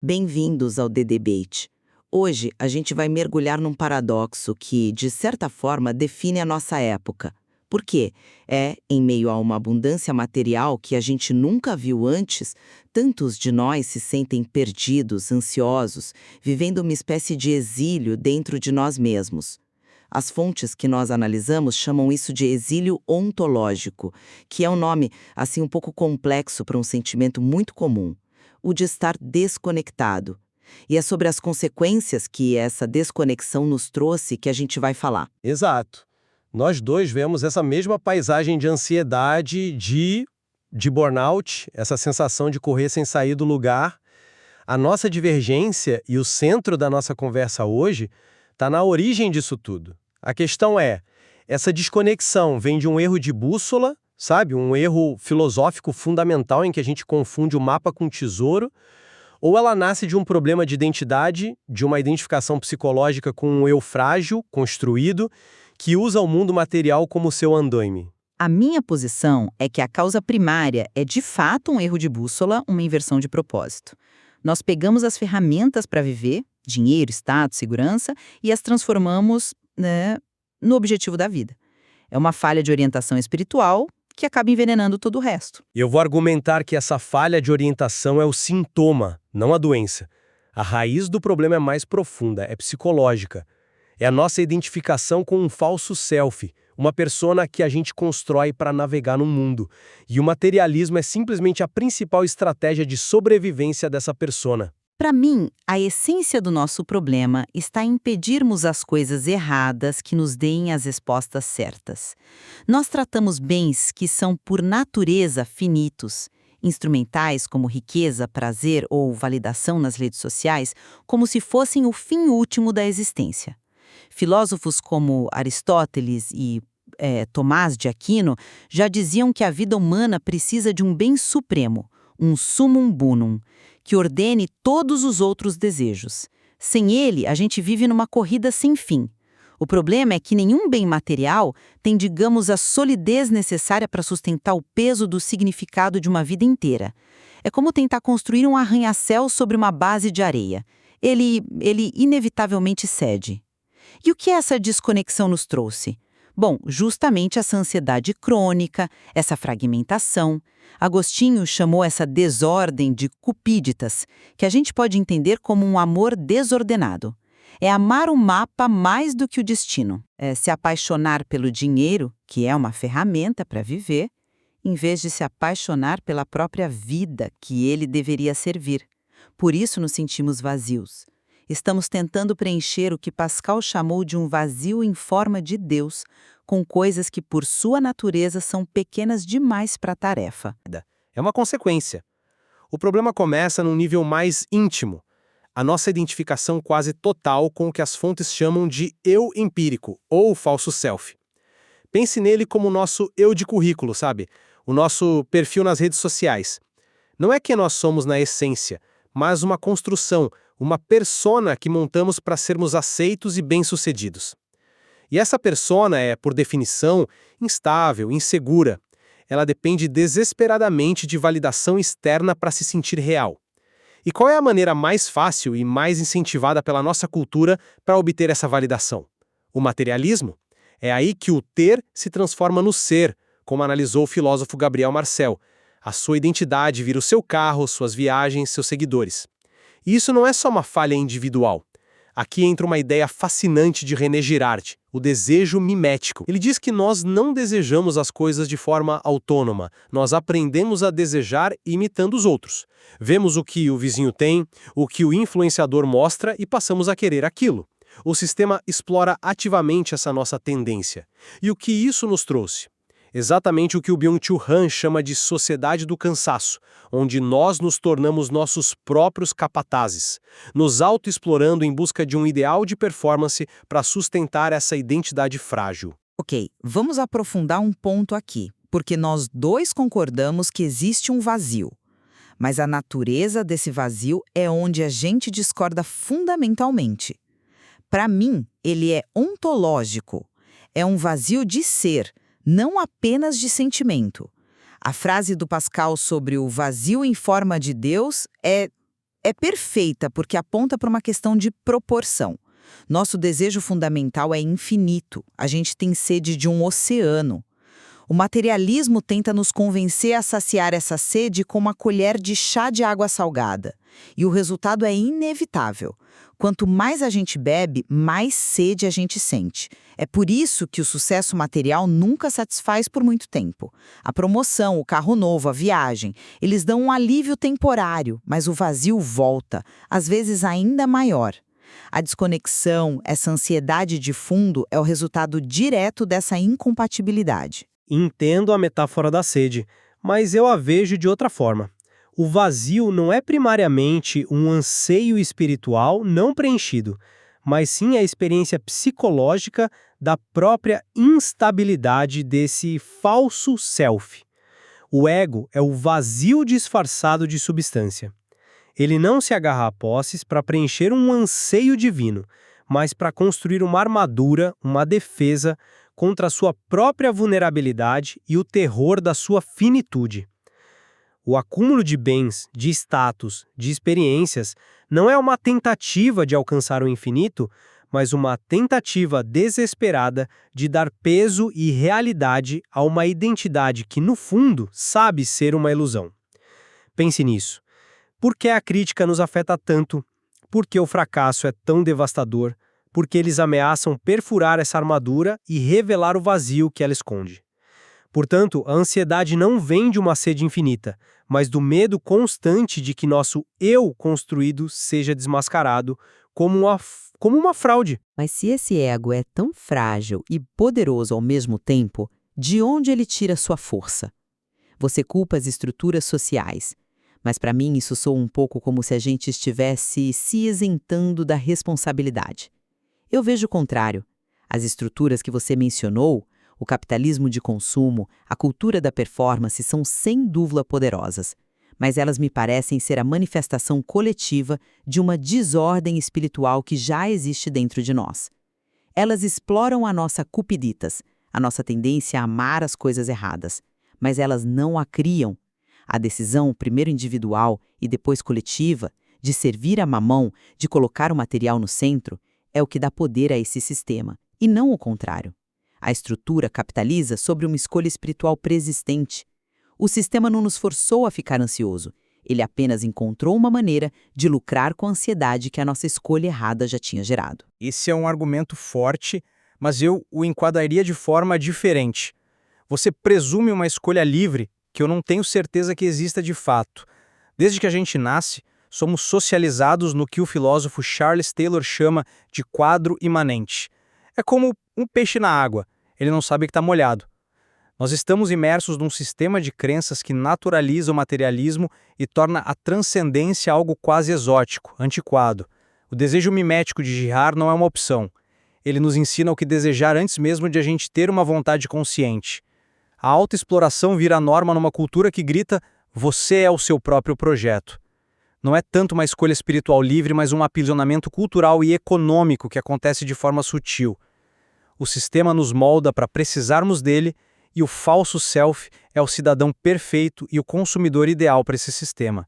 Bem-vindos ao The Debate. Hoje a gente vai mergulhar num paradoxo que, de certa forma, define a nossa época. Por quê? Em meio a uma abundância material que a gente nunca viu antes, tantos de nós se sentem perdidos, ansiosos, vivendo uma espécie de exílio dentro de nós mesmos. As fontes que nós analisamos chamam isso de exílio ontológico, que é um nome, assim, um pouco complexo para um sentimento muito comum, o de estar desconectado. E é sobre as consequências que essa desconexão nos trouxe que a gente vai falar. Exato. Nós dois vemos essa mesma paisagem de ansiedade, de burnout, essa sensação de correr sem sair do lugar. A nossa divergência e o centro da nossa conversa hoje está na origem disso tudo. A questão é, essa desconexão vem de um erro de bússola, sabe? Um erro filosófico fundamental em que a gente confunde o mapa com o tesouro, ou ela nasce de um problema de identidade, de uma identificação psicológica com um eu frágil, construído, que usa o mundo material como seu andaime. A minha posição é que a causa primária é de fato um erro de bússola, uma inversão de propósito. Nós pegamos as ferramentas para viver, dinheiro, status, segurança, e as transformamos, no objetivo da vida. É uma falha de orientação espiritual que acaba envenenando todo o resto. Eu vou argumentar que essa falha de orientação é o sintoma, não a doença. A raiz do problema é mais profunda, é psicológica. É a nossa identificação com um falso self, uma persona que a gente constrói para navegar no mundo. E o materialismo é simplesmente a principal estratégia de sobrevivência dessa persona. Para mim, a essência do nosso problema está em pedirmos as coisas erradas que nos deem as respostas certas. Nós tratamos bens que são, por natureza, finitos, instrumentais como riqueza, prazer ou validação nas redes sociais, como se fossem o fim último da existência. Filósofos como Aristóteles e Tomás de Aquino já diziam que a vida humana precisa de um bem supremo, um summum bonum, que ordene todos os outros desejos. Sem ele, a gente vive numa corrida sem fim. O problema é que nenhum bem material tem, digamos, a solidez necessária para sustentar o peso do significado de uma vida inteira. É como tentar construir um arranha-céu sobre uma base de areia. Ele inevitavelmente cede. E o que essa desconexão nos trouxe? Bom, justamente essa ansiedade crônica, essa fragmentação. Agostinho chamou essa desordem de cupíditas, que a gente pode entender como um amor desordenado. É amar o mapa mais do que o destino. É se apaixonar pelo dinheiro, que é uma ferramenta para viver, em vez de se apaixonar pela própria vida que ele deveria servir. Por isso nos sentimos vazios. Estamos tentando preencher o que Pascal chamou de um vazio em forma de Deus, com coisas que, por sua natureza, são pequenas demais para a tarefa. É uma consequência. O problema começa num nível mais íntimo. A nossa identificação quase total com o que as fontes chamam de eu empírico, ou falso self. Pense nele como o nosso eu de currículo, sabe? O nosso perfil nas redes sociais. Não é quem nós somos na essência, mas uma construção, uma persona que montamos para sermos aceitos e bem-sucedidos. E essa persona é, por definição, instável, insegura. Ela depende desesperadamente de validação externa para se sentir real. E qual é a maneira mais fácil e mais incentivada pela nossa cultura para obter essa validação? O materialismo? É aí que o ter se transforma no ser, como analisou o filósofo Gabriel Marcel. A sua identidade vira o seu carro, suas viagens, seus seguidores. E isso não é só uma falha individual. Aqui entra uma ideia fascinante de René Girard, o desejo mimético. Ele diz que nós não desejamos as coisas de forma autônoma, nós aprendemos a desejar imitando os outros. Vemos o que o vizinho tem, o que o influenciador mostra e passamos a querer aquilo. O sistema explora ativamente essa nossa tendência. E o que isso nos trouxe? Exatamente o que o Byung-Chul Han chama de sociedade do cansaço, onde nós nos tornamos nossos próprios capatazes, nos autoexplorando em busca de um ideal de performance para sustentar essa identidade frágil. Ok, vamos aprofundar um ponto aqui, porque nós dois concordamos que existe um vazio. Mas a natureza desse vazio é onde a gente discorda fundamentalmente. Para mim, ele é ontológico. É um vazio de ser, não apenas de sentimento. A frase do Pascal sobre o vazio em forma de Deus é é perfeita porque aponta para uma questão de proporção. Nosso desejo fundamental é infinito. A gente tem sede de um oceano. O materialismo tenta nos convencer a saciar essa sede com uma colher de chá de água salgada. E o resultado é inevitável. Quanto mais a gente bebe, mais sede a gente sente. É por isso que o sucesso material nunca satisfaz por muito tempo. A promoção, o carro novo, a viagem, eles dão um alívio temporário, mas o vazio volta, às vezes ainda maior. A desconexão, essa ansiedade de fundo, é o resultado direto dessa incompatibilidade. Entendo a metáfora da sede, mas eu a vejo de outra forma. O vazio não é primariamente um anseio espiritual não preenchido, mas sim a experiência psicológica da própria instabilidade desse falso self. O ego é o vazio disfarçado de substância. Ele não se agarra a posses para preencher um anseio divino, mas para construir uma armadura, uma defesa contra a sua própria vulnerabilidade e o terror da sua finitude. O acúmulo de bens, de status, de experiências não é uma tentativa de alcançar o infinito, mas uma tentativa desesperada de dar peso e realidade a uma identidade que, no fundo, sabe ser uma ilusão. Pense nisso. Por que a crítica nos afeta tanto? Por que o fracasso é tão devastador? Porque eles ameaçam perfurar essa armadura e revelar o vazio que ela esconde. Portanto, a ansiedade não vem de uma sede infinita, mas do medo constante de que nosso eu construído seja desmascarado como uma fraude. Mas se esse ego é tão frágil e poderoso ao mesmo tempo, de onde ele tira sua força? Você culpa as estruturas sociais, mas para mim isso soa um pouco como se a gente estivesse se isentando da responsabilidade. Eu vejo o contrário. As estruturas que você mencionou, o capitalismo de consumo, a cultura da performance são sem dúvida poderosas, mas elas me parecem ser a manifestação coletiva de uma desordem espiritual que já existe dentro de nós. Elas exploram a nossa cupiditas, a nossa tendência a amar as coisas erradas, mas elas não a criam. A decisão, primeiro individual e depois coletiva, de servir a mamão, de colocar o material no centro, é o que dá poder a esse sistema, e não o contrário. A estrutura capitaliza sobre uma escolha espiritual preexistente. O sistema não nos forçou a ficar ansioso. Ele apenas encontrou uma maneira de lucrar com a ansiedade que a nossa escolha errada já tinha gerado. Esse é um argumento forte, mas eu o enquadraria de forma diferente. Você presume uma escolha livre que eu não tenho certeza que exista de fato. Desde que a gente nasce, somos socializados no que o filósofo Charles Taylor chama de quadro imanente. É como um peixe na água, ele não sabe que está molhado. Nós estamos imersos num sistema de crenças que naturaliza o materialismo e torna a transcendência algo quase exótico, antiquado. O desejo mimético de Girard não é uma opção. Ele nos ensina o que desejar antes mesmo de a gente ter uma vontade consciente. A autoexploração vira norma numa cultura que grita: você é o seu próprio projeto. Não é tanto uma escolha espiritual livre, mas um aprisionamento cultural e econômico que acontece de forma sutil. O sistema nos molda para precisarmos dele, e o falso self é o cidadão perfeito e o consumidor ideal para esse sistema.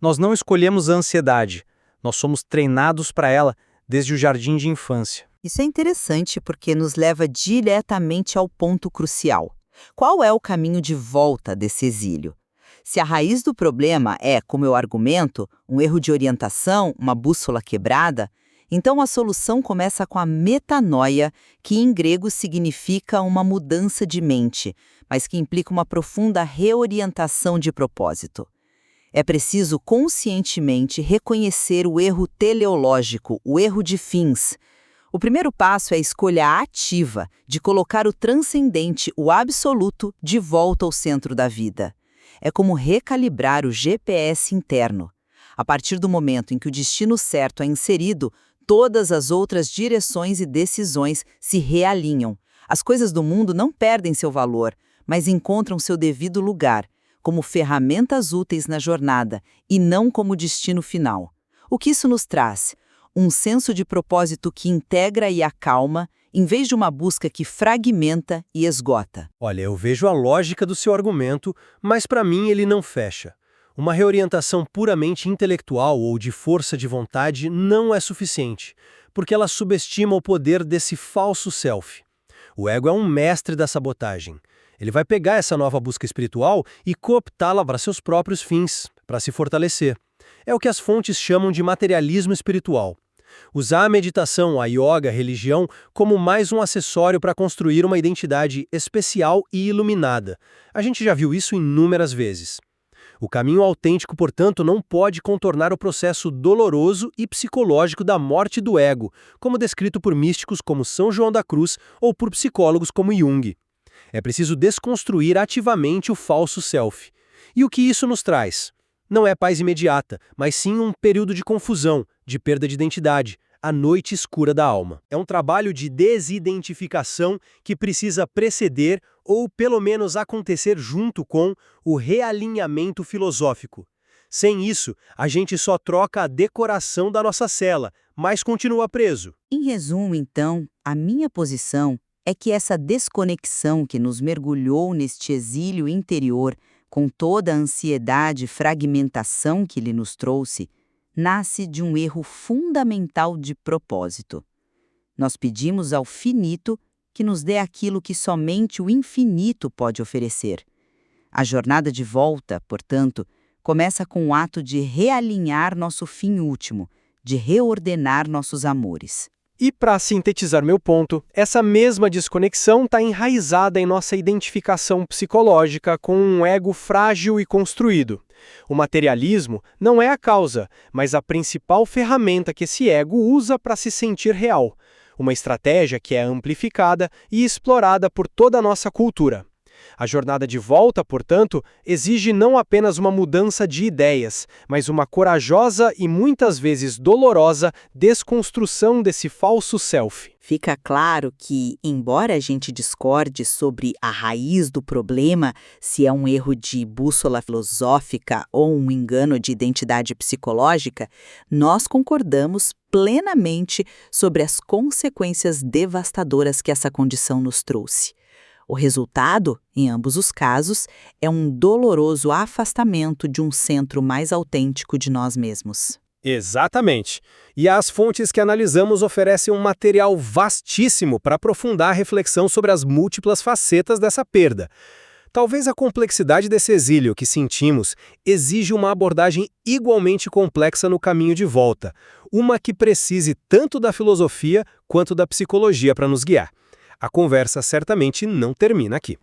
Nós não escolhemos a ansiedade, nós somos treinados para ela desde o jardim de infância. Isso é interessante porque nos leva diretamente ao ponto crucial. Qual é o caminho de volta desse exílio? Se a raiz do problema é, como eu argumento, um erro de orientação, uma bússola quebrada, então a solução começa com a metanoia, que em grego significa uma mudança de mente, mas que implica uma profunda reorientação de propósito. É preciso conscientemente reconhecer o erro teleológico, o erro de fins. O primeiro passo é a escolha ativa de colocar o transcendente, o absoluto, de volta ao centro da vida. É como recalibrar o GPS interno. A partir do momento em que o destino certo é inserido, todas as outras direções e decisões se realinham. As coisas do mundo não perdem seu valor, mas encontram seu devido lugar, como ferramentas úteis na jornada e não como destino final. O que isso nos traz? Um senso de propósito que integra e acalma, em vez de uma busca que fragmenta e esgota. Olha, eu vejo a lógica do seu argumento, mas para mim ele não fecha. Uma reorientação puramente intelectual ou de força de vontade não é suficiente, porque ela subestima o poder desse falso self. O ego é um mestre da sabotagem. Ele vai pegar essa nova busca espiritual e cooptá-la para seus próprios fins, para se fortalecer. É o que as fontes chamam de materialismo espiritual. Usar a meditação, a yoga, a religião, como mais um acessório para construir uma identidade especial e iluminada. A gente já viu isso inúmeras vezes. O caminho autêntico, portanto, não pode contornar o processo doloroso e psicológico da morte do ego, como descrito por místicos como São João da Cruz ou por psicólogos como Jung. É preciso desconstruir ativamente o falso self. E o que isso nos traz? Não é paz imediata, mas sim um período de confusão, de perda de identidade, a noite escura da alma. É um trabalho de desidentificação que precisa preceder ou pelo menos acontecer junto com o realinhamento filosófico. Sem isso, a gente só troca a decoração da nossa cela, mas continua preso. Em resumo, então, a minha posição é que essa desconexão que nos mergulhou neste exílio interior, com toda a ansiedade e fragmentação que ele nos trouxe, nasce de um erro fundamental de propósito. Nós pedimos ao finito que nos dê aquilo que somente o infinito pode oferecer. A jornada de volta, portanto, começa com o ato de realinhar nosso fim último, de reordenar nossos amores. E para sintetizar meu ponto, essa mesma desconexão está enraizada em nossa identificação psicológica com um ego frágil e construído. O materialismo não é a causa, mas a principal ferramenta que esse ego usa para se sentir real. Uma estratégia que é amplificada e explorada por toda a nossa cultura. A jornada de volta, portanto, exige não apenas uma mudança de ideias, mas uma corajosa e muitas vezes dolorosa desconstrução desse falso self. Fica claro que, embora a gente discorde sobre a raiz do problema, se é um erro de bússola filosófica ou um engano de identidade psicológica, nós concordamos plenamente sobre as consequências devastadoras que essa condição nos trouxe. O resultado, em ambos os casos, é um doloroso afastamento de um centro mais autêntico de nós mesmos. Exatamente. E as fontes que analisamos oferecem um material vastíssimo para aprofundar a reflexão sobre as múltiplas facetas dessa perda. Talvez a complexidade desse exílio que sentimos exige uma abordagem igualmente complexa no caminho de volta, uma que precise tanto da filosofia quanto da psicologia para nos guiar. A conversa certamente não termina aqui.